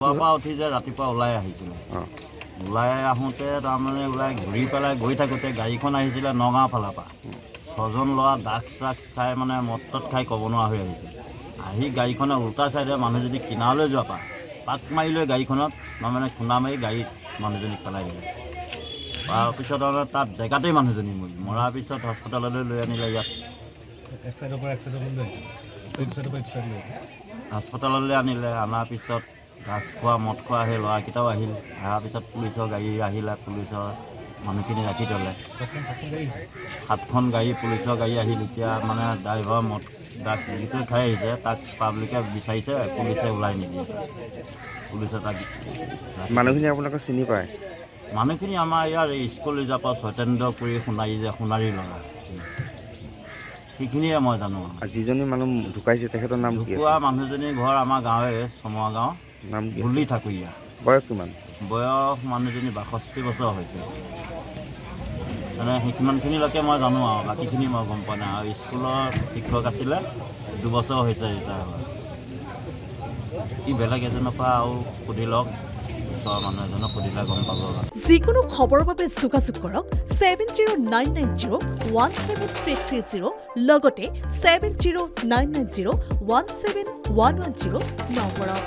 পুৱা উঠি যে ৰাতিপুৱা ওলাই আহিছিলে ওলাই আহোঁতে তাৰমানে ওলাই ঘূৰি পেলাই গৈ থাকোঁতে গাড়ীখন আহিছিলে নগাঁও ফালৰ পৰা ছজন ল'ৰা ড্ৰাগছ খাই মানে মদ খাই ক'ব নোৱাৰা হৈ আহিছিল আহি গাড়ীখনে উল্টা চাইডে মানুহজনী কিনাৰলৈ যোৱাৰ পৰা পাক মাৰি লৈ গাড়ীখনত মানে খুন্দা মাৰি গাড়ীত মানুহজনীক পেলাই দিলে তাৰপিছত আৰু তাত জেগাতেই মানুহজনী মৰাৰ পিছত হস্পিটেললৈ লৈ আনিলে ইয়াত হাস্পতাললৈ আনিলে অনাৰ পিছত ড্ৰাগছ খোৱা মদ খোৱা সেই ল'ৰাকেইটাও আহিল অহাৰ পিছত পুলিচৰ গাড়ী আহিলে পুলিচৰ মানুহখিনি ৰাখি থ'লে 7খন গাড়ী পুলিচৰ গাড়ী আহিল এতিয়া মানে ড্ৰাইভাৰ মদ ড্ৰাগছ যিটো খাই আহিছে তাক পাব্লিকে বিচাৰিছে পুলিচে ওলাই নিদিয়ে পুলিচে তাক মানুহখিনি আপোনালোকে চিনি পায় মানুহখিনি আমাৰ ইয়াৰ স্কুল ৰিজাৰ্ভৰ সত্যেন্দ্ৰপুৰী সোণাৰী ল'ৰা সেইখিনিয়ে মই জানো যিজনী মানুহ ঢুকাইছে তেখেতৰ নাম কি ঢুকুৱা মানুহজনীৰ ঘৰ আমাৰ গাঁৱে চমৰা গাঁও নাম কি ভুলি ঠাকুৰীয়া বয়স কিমান বয়স মানুহজনী 62 বছৰ হৈছে মানে সিমানখিনিলৈকে মই জানো আৰু বাকীখিনি মই গম পোৱা নাই আৰু স্কুলৰ শিক্ষক আছিলে 2 বছৰ হৈছে ৰিটায়াৰ হোৱা কি বেলেগ এজনৰ পৰা আৰু সুধি লওক ওচৰৰ মানুহ এজনক সুধিলে গম পাব যিকোনো খবৰৰ বাবে যোগাযোগ কৰক 7099017330 লগতে 7099017110 নম্বৰত